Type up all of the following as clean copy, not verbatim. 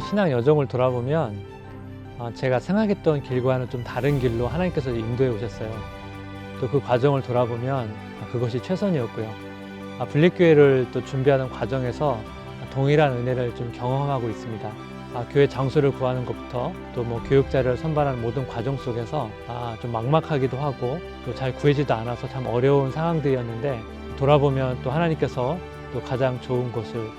신앙 여정을 돌아보면 제가 생각했던 길과는 좀 다른 길로 하나님께서 인도해 오셨어요. 또 그 과정을 돌아보면 그것이 최선이었고요. 분립교회를 또 준비하는 과정에서 동일한 은혜를 좀 경험하고 있습니다. 교회 장소를 구하는 것부터 또 뭐 교육자를 선발하는 모든 과정 속에서 좀 막막하기도 하고 또 잘 구해지도 않아서 참 어려운 상황들이었는데, 돌아보면 또 하나님께서 또 가장 좋은 곳을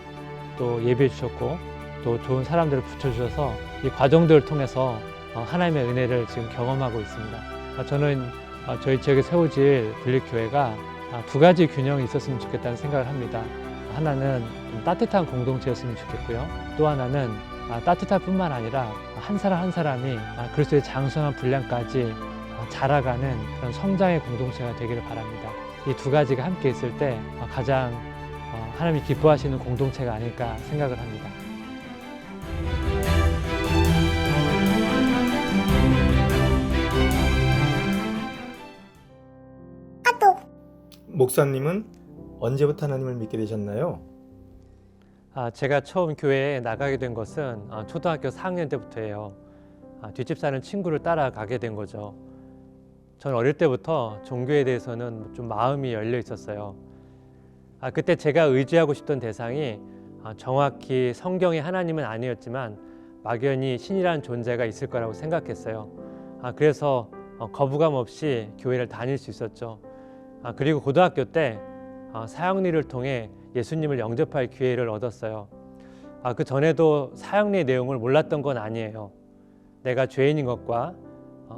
또 예비해 주셨고 또 좋은 사람들을 붙여주셔서 이 과정들을 통해서 하나님의 은혜를 지금 경험하고 있습니다. 저는 저희 지역에 세워질 분립교회가 두 가지 균형이 있었으면 좋겠다는 생각을 합니다. 하나는 좀 따뜻한 공동체였으면 좋겠고요. 또 하나는 따뜻할 뿐만 아니라 한 사람 한 사람이 그리스도의 장성한 분량까지 자라가는 그런 성장의 공동체가 되기를 바랍니다. 이 두 가지가 함께 있을 때 가장 하나님이 기뻐하시는 공동체가 아닐까 생각을 합니다. 목사님은 언제부터 하나님을 믿게 되셨나요? 제가 처음 교회에 나가게 된 것은 초등학교 4학년 때부터예요. 뒷집 사는 친구를 따라가게 된 거죠. 저는 어릴 때부터 종교에 대해서는 좀 마음이 열려 있었어요. 그때 제가 의지하고 싶던 대상이 정확히 성경의 하나님은 아니었지만 막연히 신이라는 존재가 있을 거라고 생각했어요. 그래서 거부감 없이 교회를 다닐 수 있었죠. 그리고 고등학교 때 사형리를 통해 예수님을 영접할 기회를 얻었어요. 그 전에도 사형리의 내용을 몰랐던 건 아니에요. 내가 죄인인 것과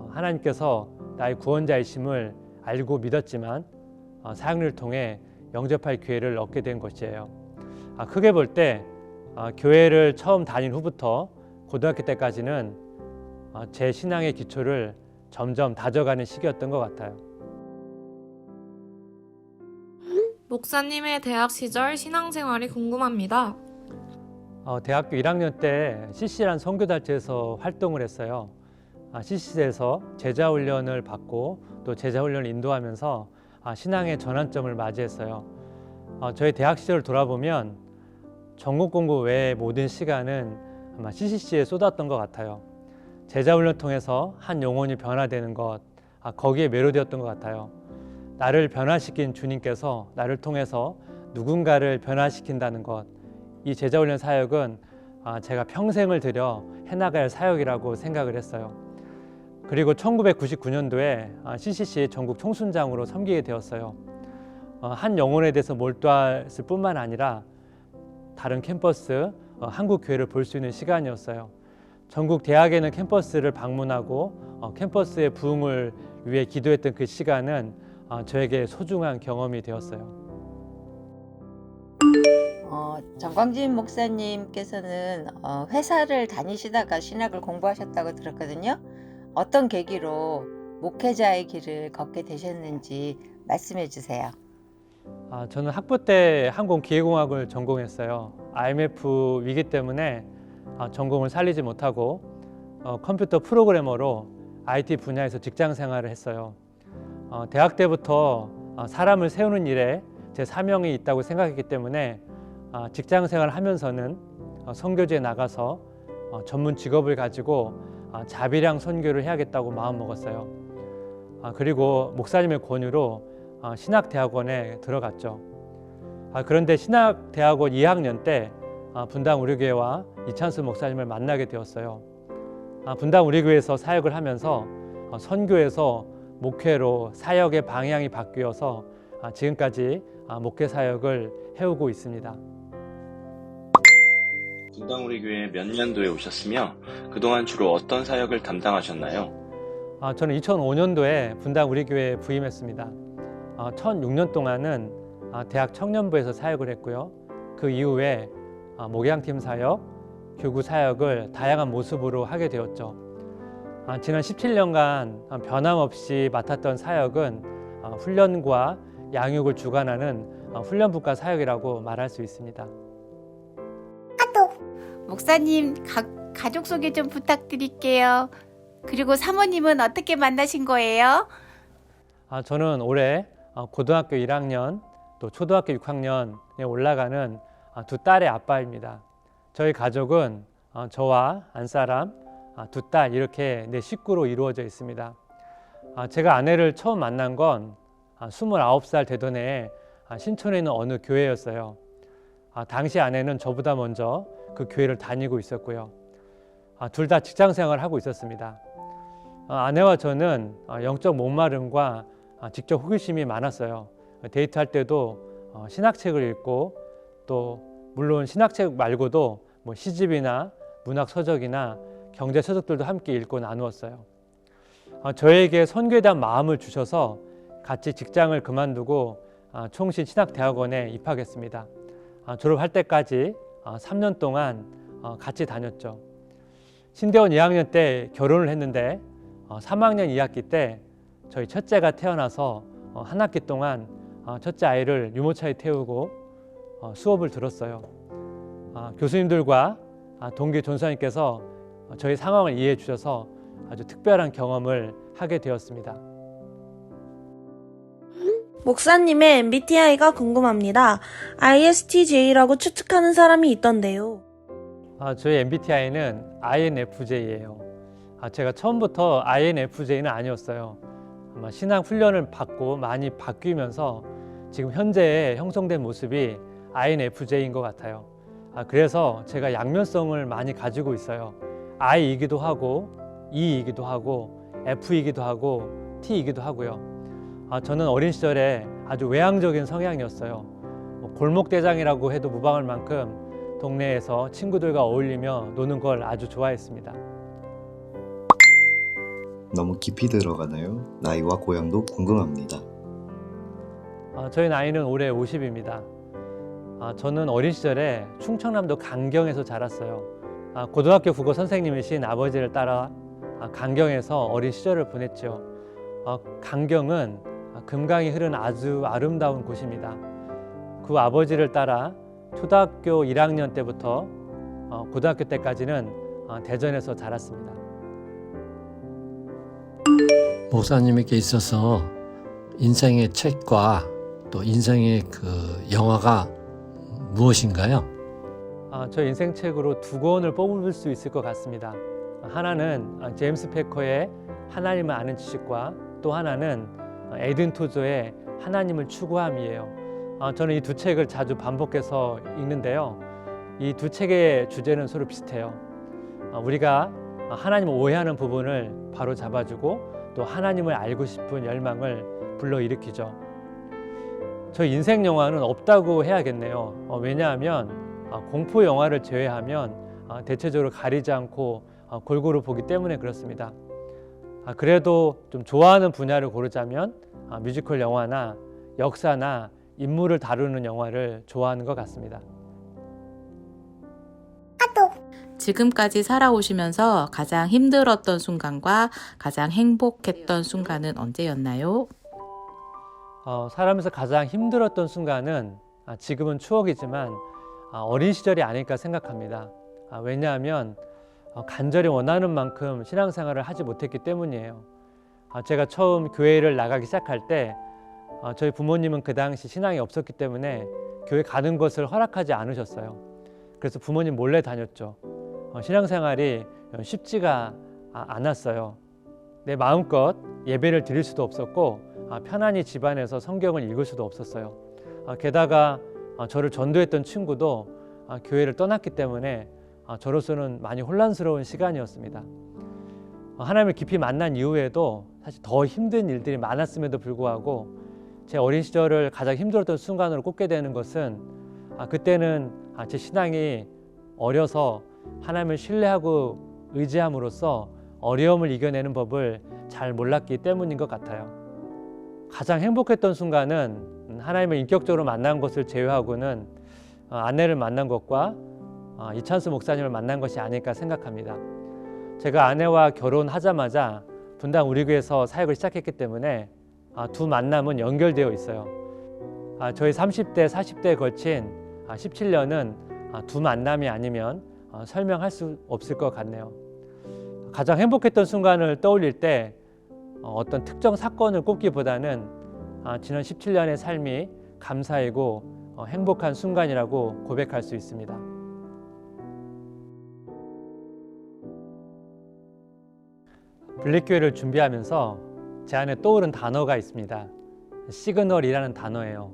하나님께서 나의 구원자이심을 알고 믿었지만 사형리를 통해 영접할 기회를 얻게 된 것이에요. 크게 볼 때 교회를 처음 다닌 후부터 고등학교 때까지는 제 신앙의 기초를 점점 다져가는 시기였던 것 같아요. 목사님의 대학 시절 신앙생활이 궁금합니다. 대학교 1학년 때 CC라는 선교단체에서 활동을 했어요. CC에서 제자훈련을 받고 또 제자훈련을 인도하면서 신앙의 전환점을 맞이했어요. 저희 대학 시절을 돌아보면 전공 공부 외의 모든 시간은 아마 CCC에 쏟았던 것 같아요. 제자훈련 통해서 한 영혼이 변화되는 것, 거기에 매료되었던 것 같아요. 나를 변화시킨 주님께서 나를 통해서 누군가를 변화시킨다는 것, 이 제자훈련 사역은 제가 평생을 들여 해나갈 사역이라고 생각을 했어요. 그리고 1999년도에 CCC 전국 총순장으로 섬기게 되었어요. 한 영혼에 대해서 몰두했을 뿐만 아니라 다른 캠퍼스, 한국 교회를 볼 수 있는 시간이었어요. 전국 대학에 있는 캠퍼스를 방문하고 캠퍼스의 부흥을 위해 기도했던 그 시간은 저에게 소중한 경험이 되었어요. 정광진 목사님께서는 회사를 다니시다가 신학을 공부하셨다고 들었거든요. 어떤 계기로 목회자의 길을 걷게 되셨는지 말씀해 주세요. 저는 학부 때 항공기계공학을 전공했어요. IMF 위기 때문에 전공을 살리지 못하고 컴퓨터 프로그래머로 IT 분야에서 직장 생활을 했어요. 대학 때부터 사람을 세우는 일에 제 사명이 있다고 생각했기 때문에 직장 생활을 하면서는 선교지에 나가서 전문 직업을 가지고 자비량 선교를 해야겠다고 마음먹었어요. 그리고 목사님의 권유로 신학대학원에 들어갔죠. 그런데 신학대학원 2학년 때 분당 우리교회와 이찬수 목사님을 만나게 되었어요. 분당 우리교회에서 사역을 하면서 선교에서 목회로 사역의 방향이 바뀌어서 지금까지 목회 사역을 해오고 있습니다. 분당 우리 교회에 몇 년도에 오셨으며 그동안 주로 어떤 사역을 담당하셨나요? 저는 2005년도에 분당 우리 교회에 부임했습니다. 2006년 동안은 대학 청년부에서 사역을 했고요. 그 이후에 목양팀 사역, 교구 사역을 다양한 모습으로 하게 되었죠. 지난 17년간 변함없이 맡았던 사역은 훈련과 양육을 주관하는 훈련부과 사역이라고 말할 수 있습니다. 목사님, 가족 소개 좀 부탁드릴게요. 그리고 사모님은 어떻게 만나신 거예요? 저는 올해 고등학교 1학년 또 초등학교 6학년에 올라가는 두 딸의 아빠입니다. 저희 가족은 저와 안사람, 두 딸 이렇게 네 식구로 이루어져 있습니다. 제가 아내를 처음 만난 건 29살 되던 해에 신촌에 있는 어느 교회였어요. 당시 아내는 저보다 먼저 그 교회를 다니고 있었고요. 둘 다 직장 생활을 하고 있었습니다. 아내와 저는 영적 목마름과 직접 호기심이 많았어요. 데이트할 때도 신학책을 읽고 또 물론 신학책 말고도 뭐 시집이나 문학 서적이나 경제 서적들도 함께 읽고 나누었어요. 저에게 선교에 대한 마음을 주셔서 같이 직장을 그만두고 총신 신학대학원에 입학했습니다. 졸업할 때까지 3년 동안 같이 다녔죠. 신대원 2학년 때 결혼을 했는데 3학년 2학기 때 저희 첫째가 태어나서 한 학기 동안 첫째 아이를 유모차에 태우고 수업을 들었어요. 교수님들과 동기 전사님께서 저희 상황을 이해해 주셔서 아주 특별한 경험을 하게 되었습니다. 목사님의 MBTI가 궁금합니다. ISTJ라고 추측하는 사람이 있던데요. 저희 MBTI는 INFJ예요. 제가 처음부터 INFJ는 아니었어요. 아마 신앙 훈련을 받고 많이 바뀌면서 지금 현재 형성된 모습이 INFJ인 것 같아요. 그래서 제가 양면성을 많이 가지고 있어요. I이기도 하고 E이기도 하고 F이기도 하고 T이기도 하고요. 저는 어린 시절에 아주 외향적인 성향이었어요. 골목대장이라고 해도 무방할 만큼 동네에서 친구들과 어울리며 노는 걸 아주 좋아했습니다. 너무 깊이 들어가나요? 나이와 고향도 궁금합니다. 저희 나이는 올해 50입니다. 저는 어린 시절에 충청남도 강경에서 자랐어요. 고등학교 국어 선생님이신 아버지를 따라 강경에서 어린 시절을 보냈죠. 강경은 금강이 흐르는 아주 아름다운 곳입니다. 그 아버지를 따라 초등학교 1학년 때부터 고등학교 때까지는 대전에서 자랐습니다. 목사님에게 있어서 인생의 책과 또 인생의 그 영화가 무엇인가요? 저 인생책으로 두 권을 뽑을 수 있을 것 같습니다. 하나는 제임스 패커의 하나님을 아는 지식과 또 하나는 에든 토저의 하나님을 추구함이에요. 저는 이 두 책을 자주 반복해서 읽는데요. 이 두 책의 주제는 서로 비슷해요. 우리가 하나님을 오해하는 부분을 바로 잡아주고 또 하나님을 알고 싶은 열망을 불러일으키죠. 저 인생 영화는 없다고 해야겠네요. 왜냐하면 공포 영화를 제외하면 대체적으로 가리지 않고 골고루 보기 때문에 그렇습니다. 그래도 좀 좋아하는 분야를 고르자면 뮤지컬 영화나 역사나 인물을 다루는 영화를 좋아하는 것 같습니다. 지금까지 살아오시면서 가장 힘들었던 순간과 가장 행복했던 순간은 언제였나요? 살아면서 가장 힘들었던 순간은 지금은 추억이지만 어린 시절이 아닐까 생각합니다. 왜냐하면 간절히 원하는 만큼 신앙생활을 하지 못했기 때문이에요. 제가 처음 교회를 나가기 시작할 때 저희 부모님은 그 당시 신앙이 없었기 때문에 교회 가는 것을 허락하지 않으셨어요. 그래서 부모님 몰래 다녔죠. 신앙생활이 쉽지가 않았어요. 내 마음껏 예배를 드릴 수도 없었고 편안히 집안에서 성경을 읽을 수도 없었어요. 게다가 저를 전도했던 친구도 교회를 떠났기 때문에 저로서는 많이 혼란스러운 시간이었습니다. 하나님을 깊이 만난 이후에도 사실 더 힘든 일들이 많았음에도 불구하고 제 어린 시절을 가장 힘들었던 순간으로 꼽게 되는 것은 그때는 제 신앙이 어려서 하나님을 신뢰하고 의지함으로써 어려움을 이겨내는 법을 잘 몰랐기 때문인 것 같아요. 가장 행복했던 순간은 하나님을 인격적으로 만난 것을 제외하고는 아내를 만난 것과 이찬수 목사님을 만난 것이 아닐까 생각합니다. 제가 아내와 결혼하자마자 분당 우리 교회에서 사역을 시작했기 때문에 두 만남은 연결되어 있어요. 저희 30대, 40대에 걸친 17년은 두 만남이 아니면 설명할 수 없을 것 같네요. 가장 행복했던 순간을 떠올릴 때 어떤 특정 사건을 꼽기보다는 지난 17년의 삶이 감사이고 행복한 순간이라고 고백할 수 있습니다. 분립교회를 준비하면서 제 안에 떠오른 단어가 있습니다. 시그널이라는 단어예요.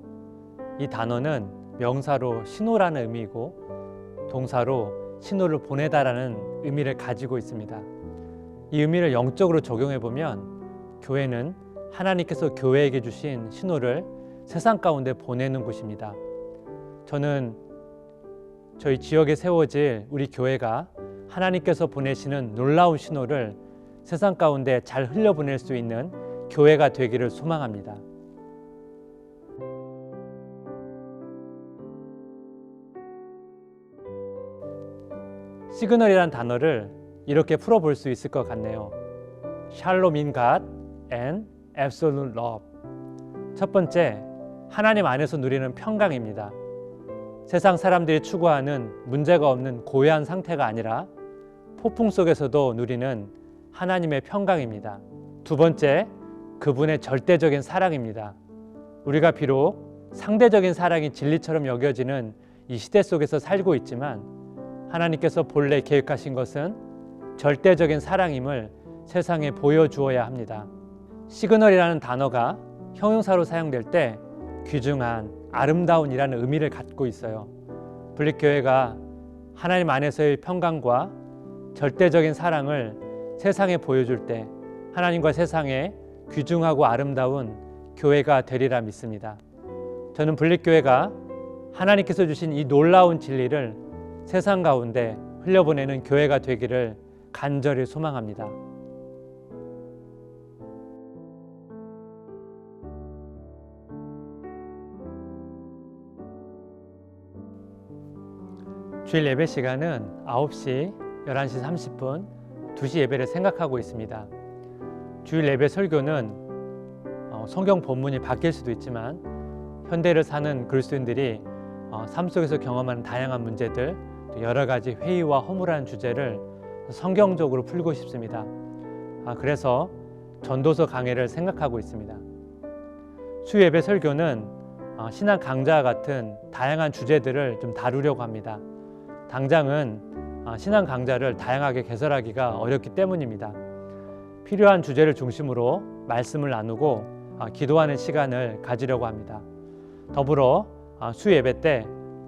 이 단어는 명사로 신호라는 의미이고 동사로 신호를 보내다라는 의미를 가지고 있습니다. 이 의미를 영적으로 적용해 보면 교회는 하나님께서 교회에게 주신 신호를 세상 가운데 보내는 곳입니다. 저는 저희 지역에 세워질 우리 교회가 하나님께서 보내시는 놀라운 신호를 세상 가운데 잘 흘려보낼 수 있는 교회가 되기를 소망합니다. 시그널이라는 단어를 이렇게 풀어볼 수 있을 것 같네요. Shalom in God and absolute love. 첫 번째, 하나님 안에서 누리는 평강입니다. 세상 사람들이 추구하는 문제가 없는 고요한 상태가 아니라 폭풍 속에서도 누리는 하나님의 평강입니다. 두 번째, 그분의 절대적인 사랑입니다. 우리가 비록 상대적인 사랑이 진리처럼 여겨지는 이 시대 속에서 살고 있지만 하나님께서 본래 계획하신 것은 절대적인 사랑임을 세상에 보여주어야 합니다. 시그널이라는 단어가 형용사로 사용될 때 귀중한, 아름다운이라는 의미를 갖고 있어요. 분립교회가 하나님 안에서의 평강과 절대적인 사랑을 세상에 보여줄 때 하나님과 세상에 귀중하고 아름다운 교회가 되리라 믿습니다. 저는 분립교회가 하나님께서 주신 이 놀라운 진리를 세상 가운데 흘려보내는 교회가 되기를 간절히 소망합니다. 주일 예배 시간은 9시, 11시 30분, 2시 예배를 생각하고 있습니다. 주일 예배 설교는 성경 본문이 바뀔 수도 있지만 현대를 사는 그리스도인들이 삶 속에서 경험하는 다양한 문제들, 또 여러 가지 회의와 허물한 주제를 성경적으로 풀고 싶습니다. 그래서 전도서 강해를 생각하고 있습니다. 수요 예배 설교는 신학 강좌와 같은 다양한 주제들을 좀 다루려고 합니다. 당장은 신앙 강좌를 다양하게 개설하기가 어렵기 때문입니다. 필요한 주제를 중심으로 말씀을 나누고 기도하는 시간을 가지려고 합니다. 더불어 수요 예배 때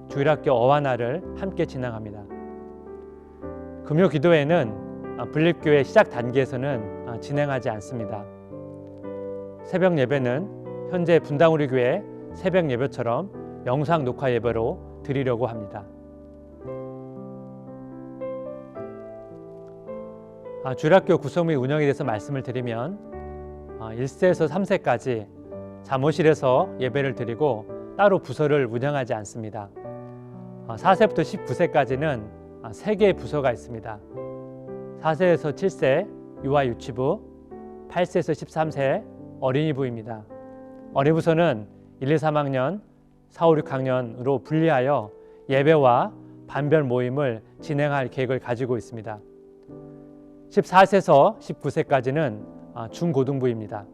주일학교 어와나를 함께 진행합니다. 금요 기도회는 분립교회 시작 단계에서는 진행하지 않습니다. 새벽 예배는 현재 분당우리교회 새벽 예배처럼 영상 녹화 예배로 드리려고 합니다. 주일학교 구성 및 운영에 대해서 말씀을 드리면 1세에서 3세까지 사무실에서 예배를 드리고 따로 부서를 운영하지 않습니다. 4세부터 19세까지는 3개의 부서가 있습니다. 4세에서 7세 유아 유치부, 8세에서 13세 어린이부입니다. 어린이부서는 1, 2, 3학년, 4, 5, 6학년으로 분리하여 예배와 반별 모임을 진행할 계획을 가지고 있습니다. 14세에서 19세까지는 중고등부입니다.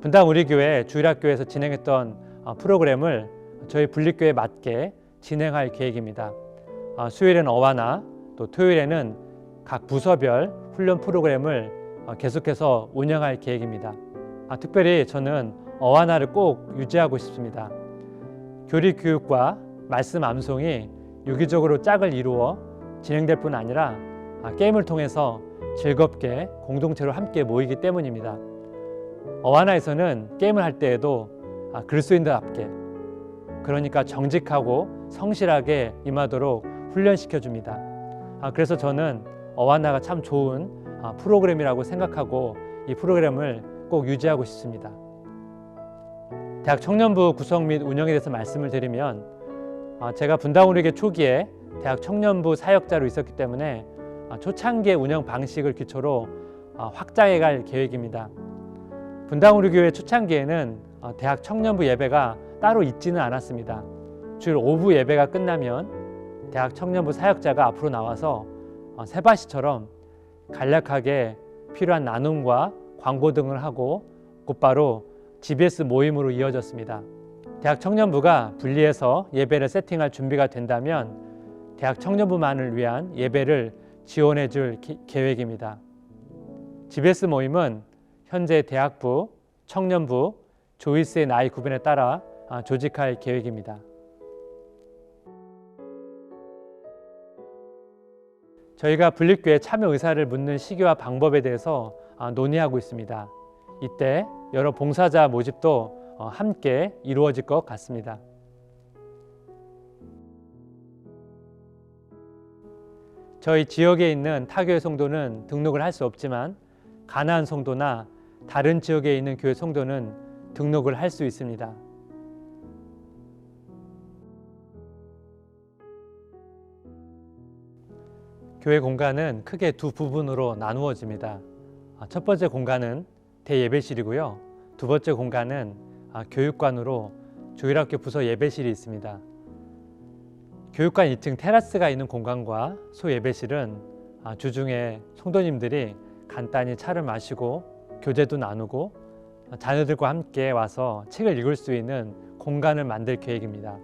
분당 우리 교회 주일학교에서 진행했던 프로그램을 저희 분립교회에 맞게 진행할 계획입니다. 수요일에는 어와나, 또 토요일에는 각 부서별 훈련 프로그램을 계속해서 운영할 계획입니다. 특별히 저는 어와나를 꼭 유지하고 싶습니다. 교리 교육과 말씀 암송이 유기적으로 짝을 이루어 진행될 뿐 아니라 게임을 통해서 즐겁게 공동체로 함께 모이기 때문입니다. 어와나에서는 게임을 할 때에도 그리스도인들답게, 그러니까 정직하고 성실하게 임하도록 훈련시켜 줍니다. 그래서 저는 어와나가 참 좋은 프로그램이라고 생각하고 이 프로그램을 꼭 유지하고 싶습니다. 대학 청년부 구성 및 운영에 대해서 말씀을 드리면 제가 분당우리교회 초기에 대학 청년부 사역자로 있었기 때문에 초창기의 운영 방식을 기초로 확장해 갈 계획입니다. 분당우리교회 초창기에는 대학 청년부 예배가 따로 있지는 않았습니다. 주일 오후 예배가 끝나면 대학 청년부 사역자가 앞으로 나와서 세바시처럼 간략하게 필요한 나눔과 광고 등을 하고 곧바로 GBS 모임으로 이어졌습니다. 대학 청년부가 분리해서 예배를 세팅할 준비가 된다면 대학 청년부만을 위한 예배를 지원해 줄 계획입니다. GBS 모임은 현재 대학부, 청년부, 조이스의 나이 구분에 따라 조직할 계획입니다. 저희가 분립교회 참여 의사를 묻는 시기와 방법에 대해서 논의하고 있습니다. 이때 여러 봉사자 모집도 함께 이루어질 것 같습니다. 저희 지역에 있는 타교회 성도는 등록을 할 수 없지만 가나안 성도나 다른 지역에 있는 교회 성도는 등록을 할 수 있습니다. 교회 공간은 크게 두 부분으로 나누어집니다. 첫 번째 공간은 대예배실이고요. 두 번째 공간은 교육관으로 조일학교 부서 예배실이 있습니다. 교육관 2층 테라스가 있는 공간과 소예배실은 주중에 성도님들이 간단히 차를 마시고 교제도 나누고 자녀들과 함께 와서 책을 읽을 수 있는 공간을 만들 계획입니다.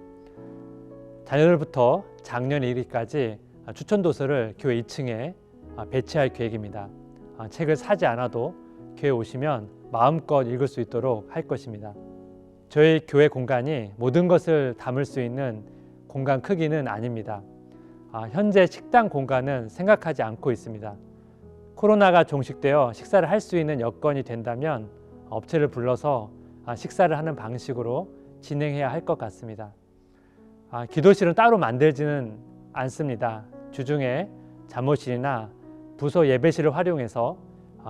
자녀들부터 작년 1위까지 추천 도서를 교회 2층에 배치할 계획입니다. 책을 사지 않아도 교회 오시면 마음껏 읽을 수 있도록 할 것입니다. 저희 교회 공간이 모든 것을 담을 수 있는 공간 크기는 아닙니다. 현재 식당 공간은 생각하지 않고 있습니다. 코로나가 종식되어 식사를 할 수 있는 여건이 된다면 업체를 불러서 식사를 하는 방식으로 진행해야 할 것 같습니다. 기도실은 따로 만들지는 않습니다. 주중에 잠옷실이나 부서 예배실을 활용해서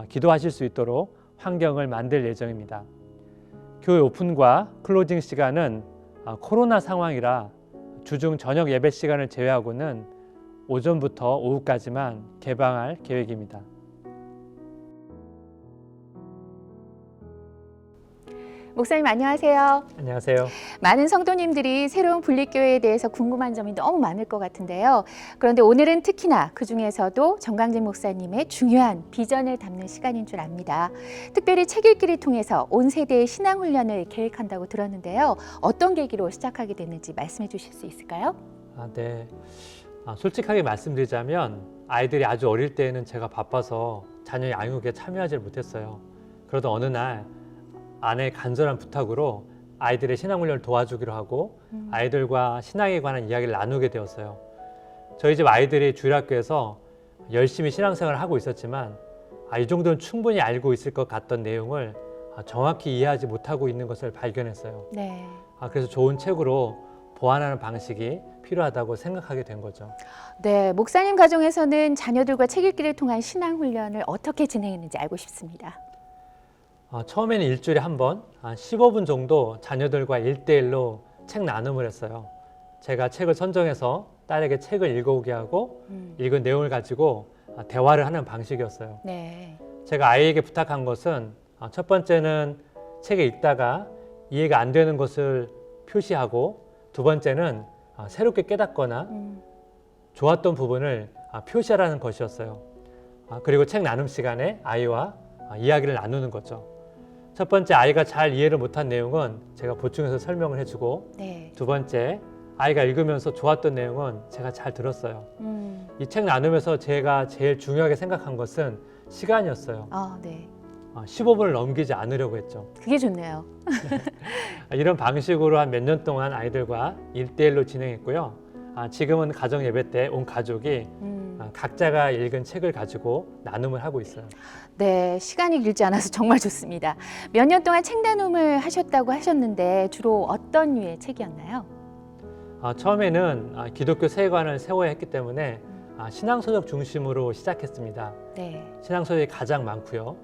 기도하실 수 있도록 환경을 만들 예정입니다. 교회 오픈과 클로징 시간은 코로나 상황이라 주중 저녁 예배 시간을 제외하고는 오전부터 오후까지만 개방할 계획입니다. 목사님 안녕하세요. 안녕하세요. 많은 성도님들이 새로운 분립교회에 대해서 궁금한 점이 너무 많을 것 같은데요. 그런데 오늘은 특히나 그중에서도 정광진 목사님의 중요한 비전을 담는 시간인 줄 압니다. 특별히 책 읽기를 통해서 온 세대의 신앙훈련을 계획한다고 들었는데요. 어떤 계기로 시작하게 됐는지 말씀해 주실 수 있을까요? 네. 솔직하게 말씀드리자면 아이들이 아주 어릴 때에는 제가 바빠서 자녀 양육에 참여하지 못했어요. 그러던 어느 날 아내의 간절한 부탁으로 아이들의 신앙훈련을 도와주기로 하고 아이들과 신앙에 관한 이야기를 나누게 되었어요. 저희 집 아이들이 주일학교에서 열심히 신앙생활을 하고 있었지만 이 정도는 충분히 알고 있을 것 같던 내용을 정확히 이해하지 못하고 있는 것을 발견했어요. 네. 그래서 좋은 책으로 보완하는 방식이 필요하다고 생각하게 된 거죠. 네, 목사님 가정에서는 자녀들과 책 읽기를 통한 신앙훈련을 어떻게 진행했는지 알고 싶습니다. 처음에는 일주일에 한 번, 15분 정도 자녀들과 1대1로 책 나눔을 했어요. 제가 책을 선정해서 딸에게 책을 읽어오게 하고 읽은 내용을 가지고 대화를 하는 방식이었어요. 네. 제가 아이에게 부탁한 것은 첫 번째는 책을 읽다가 이해가 안 되는 것을 표시하고 두 번째는 새롭게 깨닫거나 좋았던 부분을 표시하라는 것이었어요. 그리고 책 나눔 시간에 아이와 이야기를 나누는 거죠. 첫 번째, 아이가 잘 이해를 못한 내용은 제가 보충해서 설명을 해주고 네. 두 번째, 아이가 읽으면서 좋았던 내용은 제가 잘 들었어요. 이 책 나누면서 제가 제일 중요하게 생각한 것은 시간이었어요. 네. 15분을 넘기지 않으려고 했죠. 그게 좋네요. 이런 방식으로 한 몇 년 동안 아이들과 1대1로 진행했고요. 지금은 가정 예배 때 온 가족이 각자가 읽은 책을 가지고 나눔을 하고 있어요. 네, 시간이 길지 않아서 정말 좋습니다. 몇 년 동안 책 나눔을 하셨다고 하셨는데 주로 어떤 류의 책이었나요? 처음에는 기독교 세계관을 세워야 했기 때문에 신앙서적 중심으로 시작했습니다. 네. 신앙서적이 가장 많고요.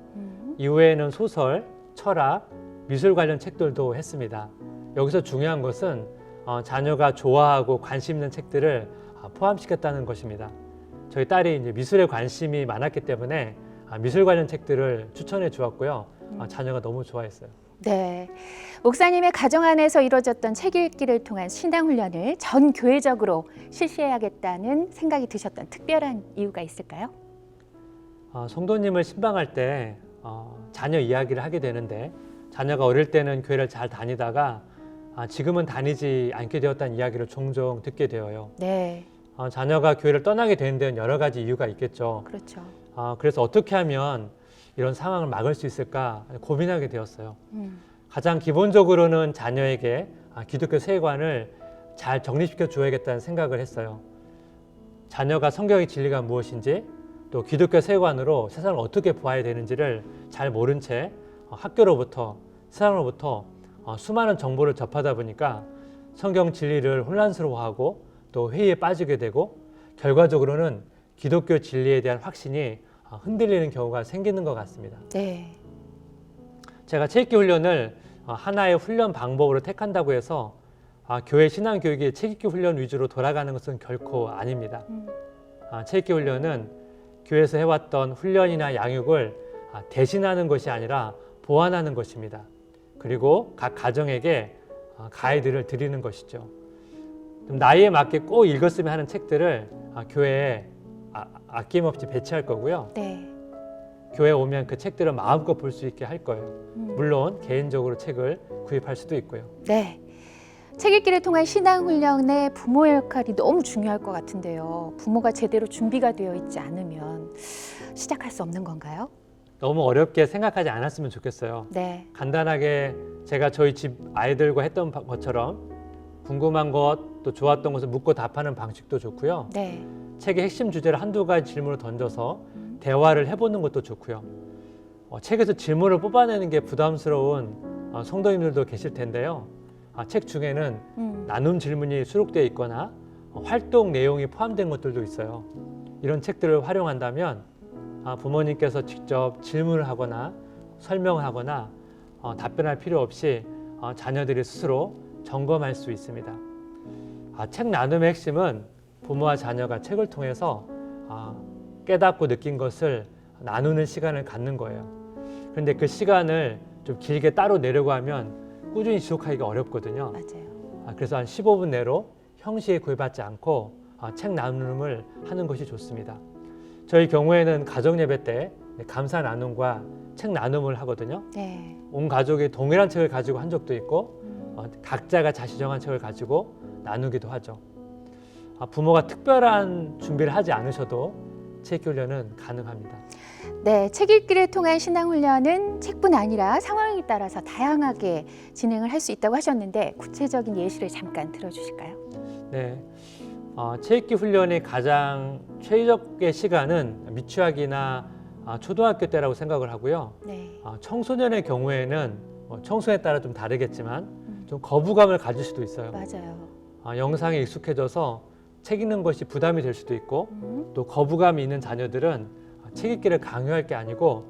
이후에는 소설, 철학, 미술 관련 책들도 했습니다. 여기서 중요한 것은 자녀가 좋아하고 관심 있는 책들을 포함시켰다는 것입니다. 저희 딸이 이제 미술에 관심이 많았기 때문에 미술 관련 책들을 추천해 주었고요. 자녀가 너무 좋아했어요. 네, 목사님의 가정 안에서 이루어졌던 책 읽기를 통한 신앙훈련을 전 교회적으로 실시해야겠다는 생각이 드셨던 특별한 이유가 있을까요? 성도님을 신방할 때 자녀 이야기를 하게 되는데 자녀가 어릴 때는 교회를 잘 다니다가 지금은 다니지 않게 되었다는 이야기를 종종 듣게 되어요. 네. 자녀가 교회를 떠나게 되는 데는 여러 가지 이유가 있겠죠. 그렇죠. 그래서 어떻게 하면 이런 상황을 막을 수 있을까 고민하게 되었어요. 가장 기본적으로는 자녀에게 기독교 세관을 잘 정립시켜 줘야겠다는 생각을 했어요. 자녀가 성경의 진리가 무엇인지 또 기독교 세관으로 세상을 어떻게 보아야 되는지를 잘 모른 채 학교로부터 세상으로부터 수많은 정보를 접하다 보니까 성경 진리를 혼란스러워하고 또 회의에 빠지게 되고 결과적으로는 기독교 진리에 대한 확신이 흔들리는 경우가 생기는 것 같습니다. 네. 제가 책읽기 훈련을 하나의 훈련 방법으로 택한다고 해서 교회 신앙교육이 책읽기 훈련 위주로 돌아가는 것은 결코 아닙니다. 책읽기 훈련은 교회에서 해왔던 훈련이나 양육을 대신하는 것이 아니라 보완하는 것입니다. 그리고 각 가정에게 가이드를 드리는 것이죠. 나이에 맞게 꼭 읽었으면 하는 책들을 교회에 아낌없이 배치할 거고요. 네. 교회에 오면 그 책들을 마음껏 볼 수 있게 할 거예요. 물론 개인적으로 책을 구입할 수도 있고요. 네. 책 읽기를 통한 신앙훈련의 부모의 역할이 너무 중요할 것 같은데요. 부모가 제대로 준비가 되어 있지 않으면 시작할 수 없는 건가요? 너무 어렵게 생각하지 않았으면 좋겠어요. 네. 간단하게 제가 저희 집 아이들과 했던 것처럼 궁금한 것, 또 좋았던 것을 묻고 답하는 방식도 좋고요. 네. 책의 핵심 주제를 한두 가지 질문을 던져서 대화를 해보는 것도 좋고요. 책에서 질문을 뽑아내는 게 부담스러운 성도님들도 계실 텐데요. 책 중에는 나눔 질문이 수록되어 있거나 활동 내용이 포함된 것들도 있어요. 이런 책들을 활용한다면 부모님께서 직접 질문을 하거나 설명을 하거나 답변할 필요 없이 자녀들이 스스로 점검할 수 있습니다. 책 나눔의 핵심은 부모와 자녀가 책을 통해서 깨닫고 느낀 것을 나누는 시간을 갖는 거예요. 그런데 그 시간을 좀 길게 따로 내려고 하면 꾸준히 지속하기가 어렵거든요. 맞아요. 그래서 한 15분 내로 형식에 구애받지 않고 책 나눔을 하는 것이 좋습니다. 저희 경우에는 가정 예배 때 감사 나눔과 책 나눔을 하거든요. 네. 온 가족이 동일한 책을 가지고 한 적도 있고 각자가 자신 정한 책을 가지고 나누기도 하죠. 부모가 특별한 준비를 하지 않으셔도 책 훈련은 가능합니다. 네, 책 읽기를 통한 신앙훈련은 책뿐 아니라 상황에 따라서 다양하게 진행을 할 수 있다고 하셨는데 구체적인 예시를 잠깐 들어주실까요? 네, 책 읽기 훈련의 가장 최적의 시간은 미취학이나 초등학교 때라고 생각을 하고요. 네. 청소년의 경우에는 청소년에 따라 좀 다르겠지만 좀 거부감을 가질 수도 있어요. 맞아요. 영상에 익숙해져서 책 읽는 것이 부담이 될 수도 있고 또 거부감이 있는 자녀들은 책 읽기를 강요할 게 아니고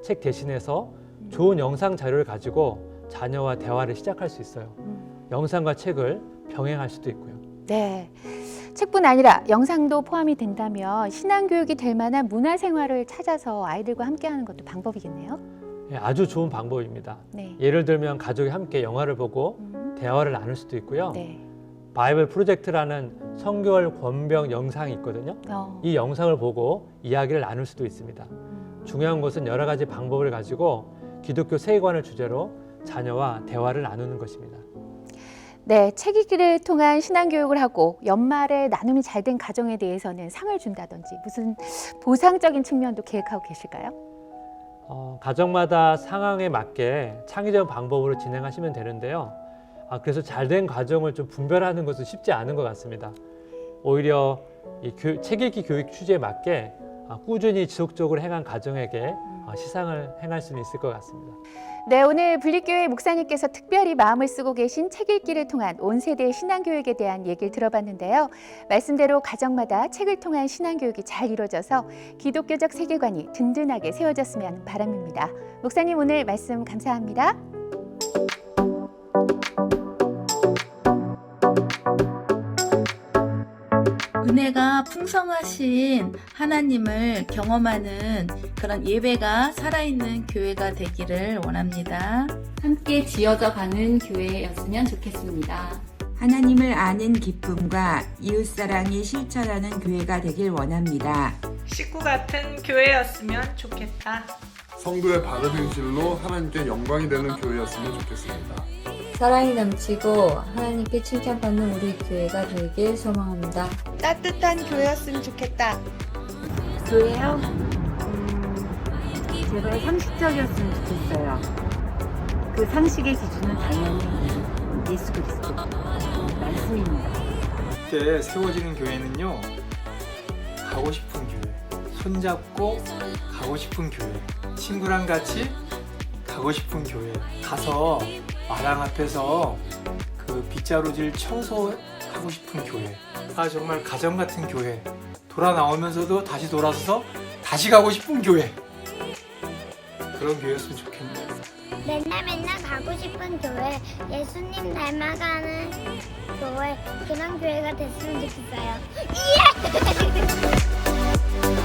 책 대신해서 좋은 영상 자료를 가지고 자녀와 대화를 시작할 수 있어요. 영상과 책을 병행할 수도 있고요. 네. 책뿐 아니라 영상도 포함이 된다면 신앙교육이 될 만한 문화생활을 찾아서 아이들과 함께하는 것도 방법이겠네요. 네, 아주 좋은 방법입니다. 네. 예를 들면 가족이 함께 영화를 보고 대화를 나눌 수도 있고요. 네. 바이블 프로젝트라는 성결 권병 영상이 있거든요. 이 영상을 보고 이야기를 나눌 수도 있습니다. 중요한 것은 여러 가지 방법을 가지고 기독교 세계관을 주제로 자녀와 대화를 나누는 것입니다. 네, 책 읽기를 통한 신앙교육을 하고 연말에 나눔이 잘 된 가정에 대해서는 상을 준다든지 무슨 보상적인 측면도 계획하고 계실까요? 가정마다 상황에 맞게 창의적 방법으로 진행하시면 되는데요. 그래서 잘된 가정을 좀 분별하는 것은 쉽지 않은 것 같습니다. 오히려 이 책 읽기 교육 취지에 맞게 꾸준히 지속적으로 행한 가정에게 시상을 행할 수는 있을 것 같습니다. 네, 오늘 분립교회 목사님께서 특별히 마음을 쓰고 계신 책 읽기를 통한 온 세대의 신앙교육에 대한 얘기를 들어봤는데요. 말씀대로 가정마다 책을 통한 신앙교육이 잘 이루어져서 기독교적 세계관이 든든하게 세워졌으면 하는 바람입니다. 목사님 오늘 말씀 감사합니다. 은혜가 풍성하신 하나님을 경험하는 그런 예배가 살아있는 교회가 되기를 원합니다. 함께 지어져 가는 교회였으면 좋겠습니다. 하나님을 아는 기쁨과 이웃사랑이 실천하는 교회가 되길 원합니다. 식구 같은 교회였으면 좋겠다. 성도의 바른 행실로 하나님께 영광이 되는 교회였으면 좋겠습니다. 사랑이 넘치고 하나님께 칭찬받는 우리 교회가 되길 소망합니다. 따뜻한 교회였으면 좋겠다. 교회요? 제발 상식적이었으면 좋겠어요. 그 상식의 기준은 당연히 예수 그리스도 말씀입니다. 그때 세워지는 교회는요, 가고 싶은 교회, 손잡고 가고 싶은 교회, 친구랑 같이 가고 싶은 교회, 가서 마당 앞에서 그 빗자루질 청소하고 싶은 교회, 정말 가정 같은 교회, 돌아 나오면서도 다시 돌아서서 다시 가고 싶은 교회, 그런 교회였으면 좋겠네요. 맨날 가고 싶은 교회, 예수님 닮아가는 교회, 그런 교회가 됐으면 좋겠어요. 예!